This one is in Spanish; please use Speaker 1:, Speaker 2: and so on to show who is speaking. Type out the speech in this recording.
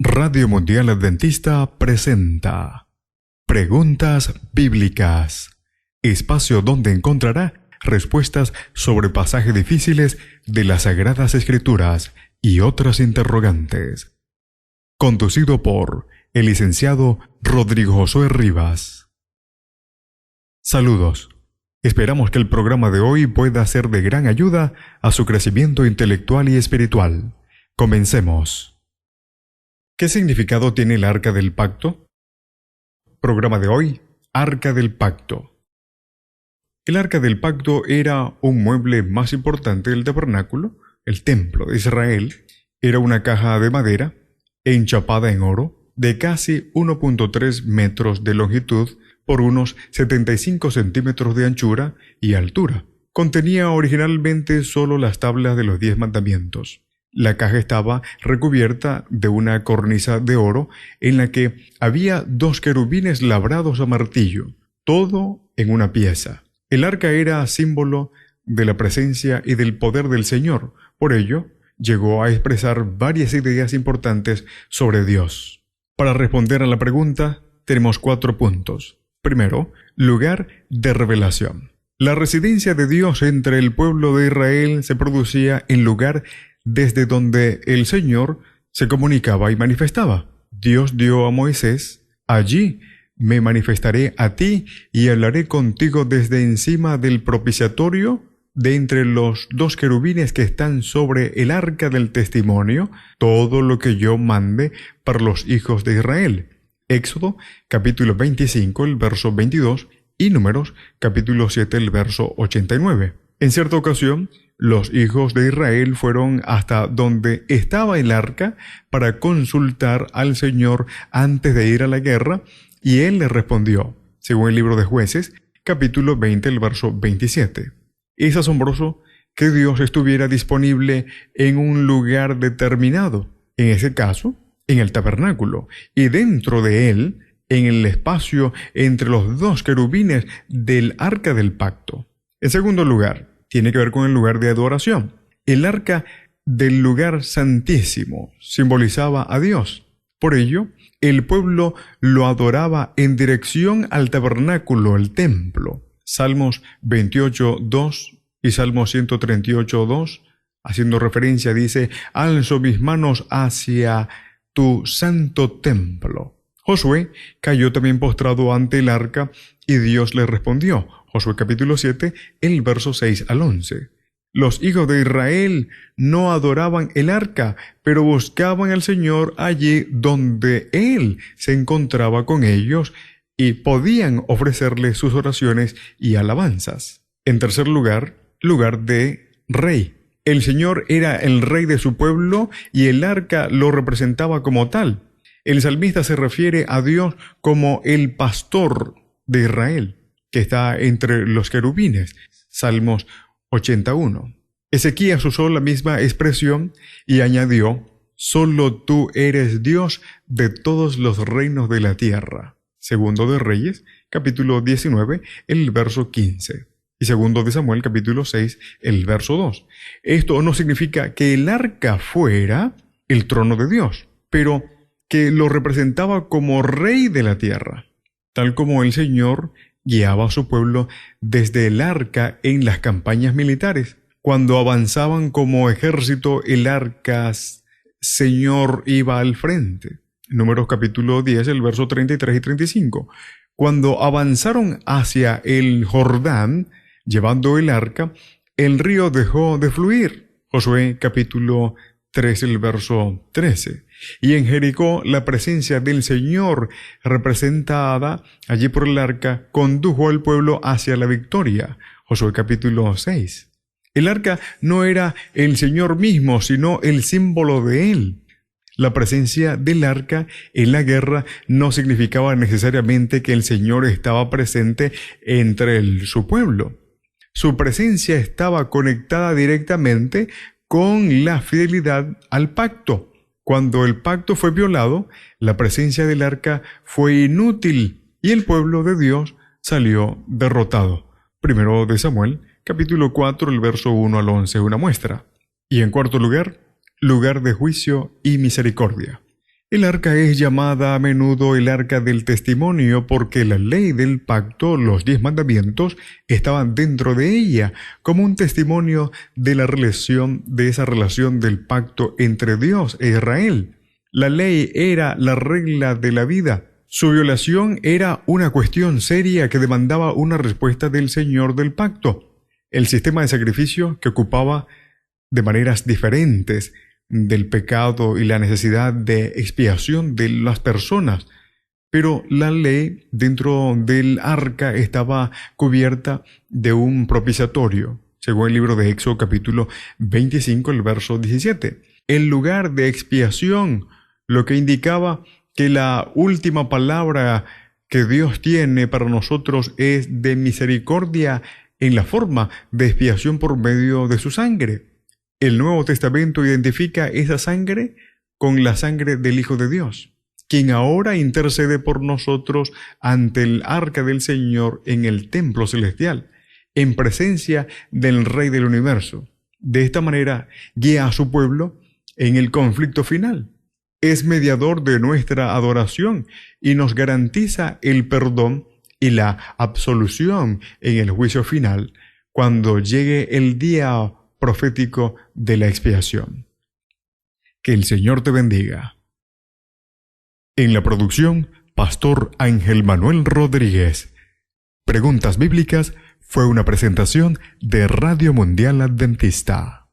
Speaker 1: Radio Mundial Adventista presenta Preguntas Bíblicas, espacio donde encontrará respuestas sobre pasajes difíciles de las Sagradas Escrituras y otras interrogantes. Conducido por el licenciado Rodrigo Josué Rivas. Saludos. Esperamos que el programa de hoy pueda ser de gran ayuda a su crecimiento intelectual y espiritual. Comencemos. ¿Qué significado tiene el Arca del Pacto? Programa de hoy, Arca del Pacto. El Arca del Pacto era un mueble más importante del tabernáculo. El templo de Israel era una caja de madera enchapada en oro de casi 1.3 metros de longitud por unos 75 centímetros de anchura y altura. Contenía originalmente solo las tablas de los 10 mandamientos. La caja estaba recubierta de una cornisa de oro en la que había 2 querubines labrados a martillo, todo en una pieza. El arca era símbolo de la presencia y del poder del Señor. Por ello, llegó a expresar varias ideas importantes sobre Dios. Para responder a la pregunta, tenemos 4 puntos. Primero, lugar de revelación. La residencia de Dios entre el pueblo de Israel se producía en lugar desde donde el Señor se comunicaba y manifestaba. Dios dio a Moisés: allí me manifestaré a ti y hablaré contigo desde encima del propiciatorio, de entre los 2 querubines que están sobre el arca del testimonio, todo lo que yo mande para los hijos de Israel. Éxodo capítulo 25, el verso 22, y Números capítulo 7, el verso 89. En cierta ocasión, los hijos de Israel fueron hasta donde estaba el arca para consultar al Señor antes de ir a la guerra, y Él les respondió, según el libro de Jueces, capítulo 20, el verso 27. Es asombroso que Dios estuviera disponible en un lugar determinado, en ese caso, en el tabernáculo, y dentro de él, en el espacio entre los 2 querubines del arca del pacto. En segundo lugar, tiene que ver con el lugar de adoración. El arca del lugar santísimo simbolizaba a Dios. Por ello, el pueblo lo adoraba en dirección al tabernáculo, el templo. Salmos 28:2 y Salmos 138:2, haciendo referencia, dice: alzo mis manos hacia tu santo templo. Josué cayó también postrado ante el arca y Dios le respondió. Josué capítulo 7, el verso 6 al 11. Los hijos de Israel no adoraban el arca, pero buscaban al Señor allí donde Él se encontraba con ellos y podían ofrecerle sus oraciones y alabanzas. En tercer lugar, lugar de rey. El Señor era el rey de su pueblo y el arca lo representaba como tal. El salmista se refiere a Dios como el pastor de Israel, que está entre los querubines. Salmos 81. Ezequías usó la misma expresión y añadió: solo tú eres Dios de todos los reinos de la tierra. Segundo de Reyes, capítulo 19, el verso 15. Y segundo de Samuel, capítulo 6, el verso 2. Esto no significa que el arca fuera el trono de Dios, pero que lo representaba como rey de la tierra, tal como el Señor guiaba a su pueblo desde el arca en las campañas militares. Cuando avanzaban como ejército, el arca Señor iba al frente. Números capítulo 10, el verso 33 y 35. Cuando avanzaron hacia el Jordán, llevando el arca, el río dejó de fluir. Josué capítulo 3, el verso 13. Y en Jericó, la presencia del Señor, representada allí por el arca, condujo al pueblo hacia la victoria. Josué capítulo 6. El arca no era el Señor mismo, sino el símbolo de Él. La presencia del arca en la guerra no significaba necesariamente que el Señor estaba presente entre su pueblo. Su presencia estaba conectada directamente con la fidelidad al pacto. Cuando el pacto fue violado, la presencia del arca fue inútil y el pueblo de Dios salió derrotado. Primero de Samuel, capítulo 4, el verso 1 al 11, una muestra. Y en cuarto lugar, lugar de juicio y misericordia. El arca es llamada a menudo el arca del testimonio porque la ley del pacto, los 10 mandamientos, estaban dentro de ella como un testimonio de esa relación del pacto entre Dios e Israel. La ley era la regla de la vida. Su violación era una cuestión seria que demandaba una respuesta del Señor del pacto. El sistema de sacrificio que ocupaba de maneras diferentes del pecado y la necesidad de expiación de las personas. Pero la ley dentro del arca estaba cubierta de un propiciatorio, según el libro de Éxodo capítulo 25, el verso 17. El lugar de expiación, lo que indicaba que la última palabra que Dios tiene para nosotros es de misericordia en la forma de expiación por medio de su sangre. El Nuevo Testamento identifica esa sangre con la sangre del Hijo de Dios, quien ahora intercede por nosotros ante el arca del Señor en el templo celestial, en presencia del Rey del universo. De esta manera guía a su pueblo en el conflicto final. Es mediador de nuestra adoración y nos garantiza el perdón y la absolución en el juicio final cuando llegue el día profético de la expiación. Que el Señor te bendiga. En la producción, Pastor Ángel Manuel Rodríguez. Preguntas Bíblicas fue una presentación de Radio Mundial Adventista.